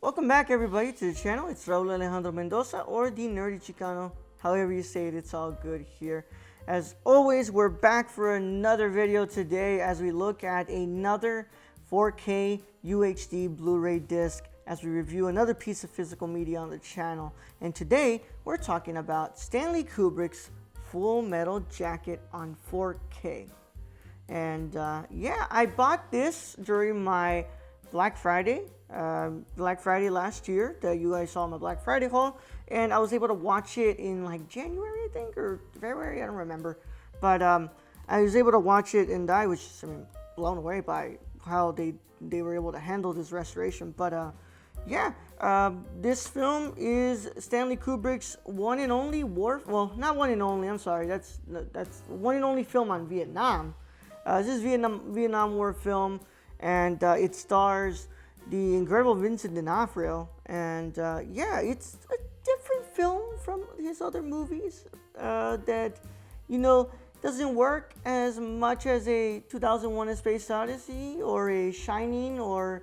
Welcome back everybody to the channel. It's Raul Alejandro Mendoza, or the Nerdy Chicano. However you say it, it's all good here. As always, we're back for another video today as we look at another 4K UHD Blu-ray disc as we review another piece of physical media on the channel. And today we're talking about Stanley Kubrick's Full Metal Jacket on 4K. And yeah, I bought this during my Black Friday last year that you guys saw my Black Friday haul, and I was able to watch it in like January, I think, or February, I don't remember. But I was able to watch it, and I was just, blown away by how they were able to handle this restoration. But yeah, this film is Stanley Kubrick's one and only well, not one and only, I'm sorry, that's one and only film on Vietnam. This is Vietnam War film, and it stars the incredible Vincent D'Onofrio. And yeah, it's a different film from his other movies that, you know, doesn't work as much as a 2001: A Space Odyssey or a Shining or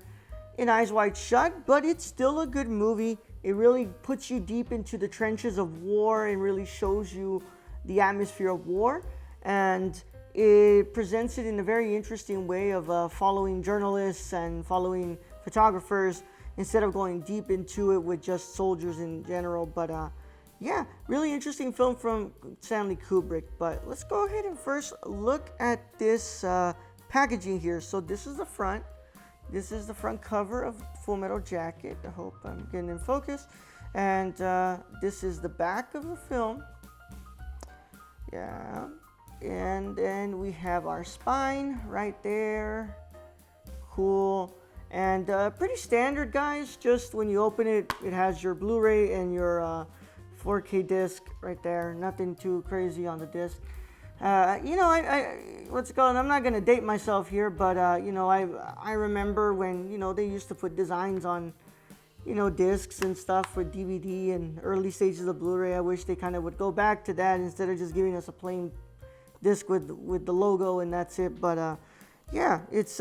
an Eyes Wide Shut, but it's still a good movie. It really puts you deep into the trenches of war and really shows you the atmosphere of war. And it presents it in a very interesting way of following journalists and following photographers instead of going deep into it with just soldiers in general. But yeah, really interesting film from Stanley Kubrick. But let's go ahead and first look at this packaging here. So this is the front. This is the front cover of Full Metal Jacket. I hope I'm getting in focus. And this is the back of the film. Yeah. And then we have our spine right there. Cool. And pretty standard, guys. Just when you open it, it has your Blu-ray and your 4K disc right there. Nothing too crazy on the disc. You know, what's it called? I'm not gonna date myself here, but you know, I remember when, you know, they used to put designs on, you know, discs and stuff for DVD and early stages of Blu-ray. I wish they kind of would go back to that instead of just giving us a plain disc with the logo and that's it. But yeah, it's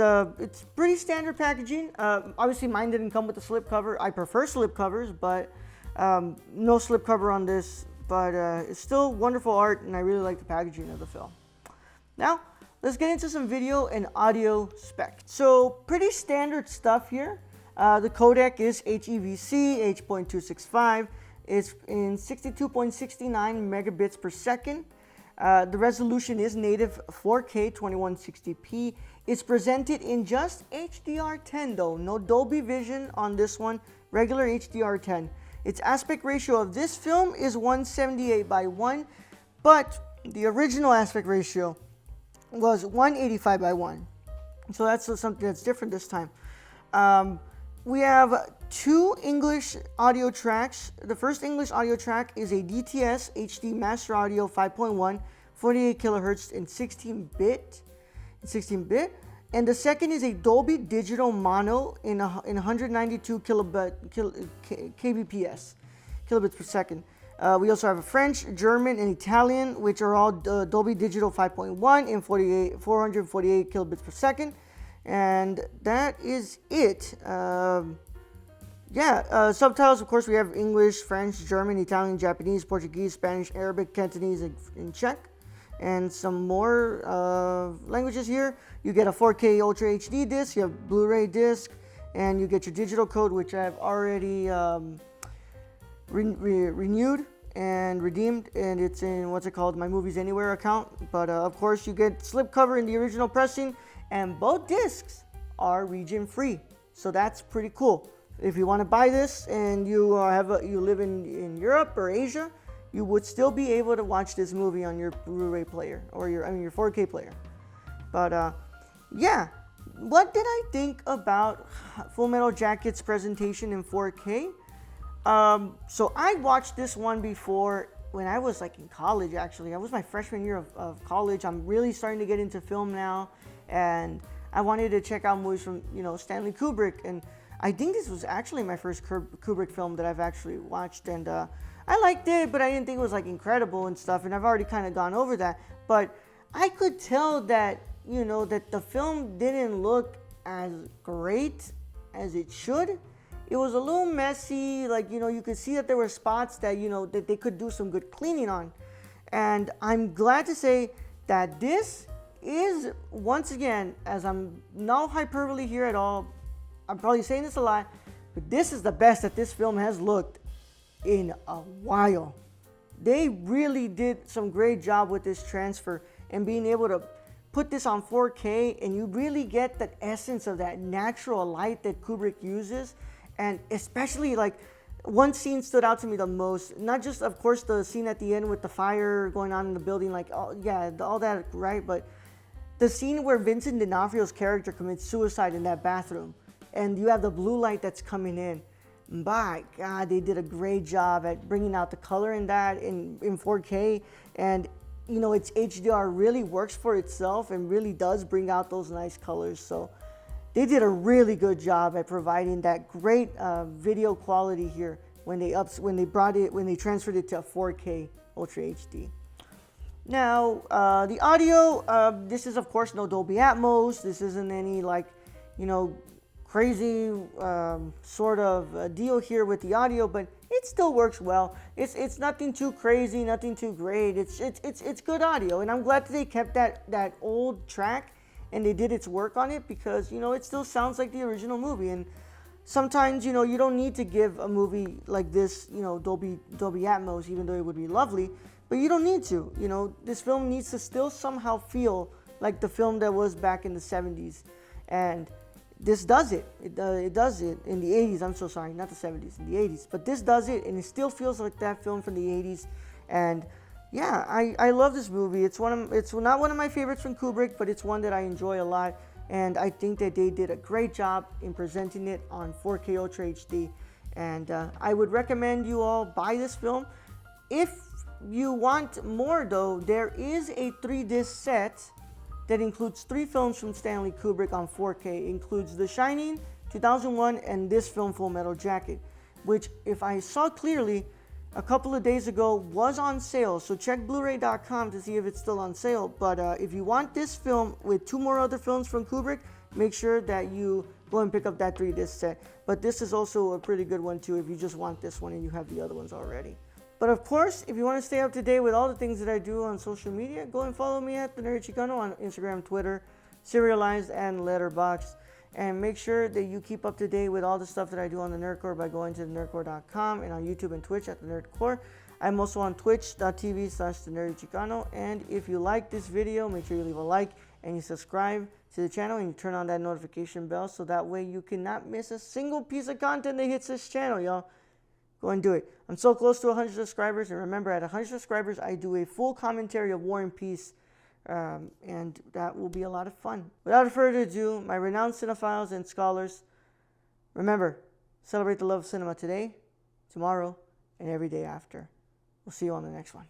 pretty standard packaging. Obviously mine didn't come with a slip cover. I prefer slip covers, but no slip cover on this. But it's still wonderful art, and I really like the packaging of the film. Now let's get into some video and audio specs. So pretty standard stuff here. The codec is HEVC H.265. It's in 62.69 megabits per second. The resolution is native 4K 2160p. It's presented in just HDR10 though, no Dolby Vision on this one, regular HDR10. Its aspect ratio of this film is 178:1, but the original aspect ratio was 185:1. So that's something that's different this time. We have two English audio tracks. The first English audio track is a DTS HD Master Audio 5.1, 48 kilohertz in 16-bit. And the second is a Dolby Digital Mono in 192 kbps, kilobits per second. We also have a French, German, and Italian, which are all Dolby Digital 5.1 in 448 kilobits per second. And that is it. Yeah, subtitles, of course, we have English, French, German, Italian, Japanese, Portuguese, Spanish, Arabic, Cantonese, and Czech. And some more languages here. You get a 4K Ultra HD disc, you have Blu-ray disc, and you get your digital code, which I've already renewed and redeemed, and it's in what's it called, my Movies Anywhere account. But of course, you get slipcover in the original pressing, and both discs are region free, so that's pretty cool. If you want to buy this and you live in Europe or Asia, you would still be able to watch this movie on your Blu-ray player or your 4K player. But yeah, what did I think about Full Metal Jacket's presentation in 4K? So I watched this one before when I was like in college. Actually, I was my freshman year of college. I'm really starting to get into film now, and I wanted to check out movies from, you know, Stanley Kubrick. And I think this was actually my first Kubrick film that I've actually watched, and I liked it, but I didn't think it was like incredible and stuff, and I've already kind of gone over that. But I could tell that, you know, that the film didn't look as great as it should, it was a little messy. Like, you know, you could see that there were spots that, you know, that they could do some good cleaning on. And I'm glad to say that this is, once again, as I'm no hyperbole here at all, I'm probably saying this a lot, but this is the best that this film has looked in a while. They really did some great job with this transfer and being able to put this on 4K, and you really get the essence of that natural light that Kubrick uses. And especially, like, one scene stood out to me the most, not just, of course, the scene at the end with the fire going on in the building, like, oh yeah, all that, right? But the scene where Vincent D'Onofrio's character commits suicide in that bathroom, and you have the blue light that's coming in. My God, they did a great job at bringing out the color in that in 4K. And, you know, its HDR really works for itself and really does bring out those nice colors. So they did a really good job at providing that great video quality here when they transferred it to 4K Ultra HD. Now, the audio, this is of course no Dolby Atmos. This isn't any, like, you know, crazy sort of deal here with the audio, but it still works well. It's nothing too crazy, nothing too great. It's good audio, and I'm glad that they kept that old track and they did its work on it, because, you know, it still sounds like the original movie. And sometimes, you know, you don't need to give a movie like this, you know, Dolby Atmos, even though it would be lovely, but you don't need to. You know, this film needs to still somehow feel like the film that was back in the 70s, and this does it. It does it in the 80s. I'm so sorry, not the 70s, in the 80s. But this does it, and it still feels like that film from the 80s. And yeah, I love this movie. It's not one of my favorites from Kubrick, but it's one that I enjoy a lot. And I think that they did a great job in presenting it on 4K Ultra HD. And I would recommend you all buy this film. If you want more, though, there is a 3-disc set that includes 3 films from Stanley Kubrick on 4K. It includes The Shining, 2001, and this film, Full Metal Jacket, which, if I saw clearly, a couple of days ago was on sale. So check Blu-ray.com to see if it's still on sale. But if you want this film with 2 more other films from Kubrick, make sure that you go and pick up that 3-disc set. But this is also a pretty good one too if you just want this one and you have the other ones already. But of course, if you want to stay up to date with all the things that I do on social media, go and follow me at The Nerd Chicano on Instagram, Twitter, Serialized, and Letterboxd. And make sure that you keep up to date with all the stuff that I do on the Nerdcore by going to thenerdcore.com and on YouTube and Twitch at The Nerdcore. I'm also on twitch.tv/thenerdchicano. And if you like this video, make sure you leave a like and you subscribe to the channel and you turn on that notification bell so that way you cannot miss a single piece of content that hits this channel, y'all. Go and do it. I'm so close to 100 subscribers, and remember, at 100 subscribers, I do a full commentary of War and Peace, and that will be a lot of fun. Without further ado, my renowned cinephiles and scholars, remember, celebrate the love of cinema today, tomorrow, and every day after. We'll see you on the next one.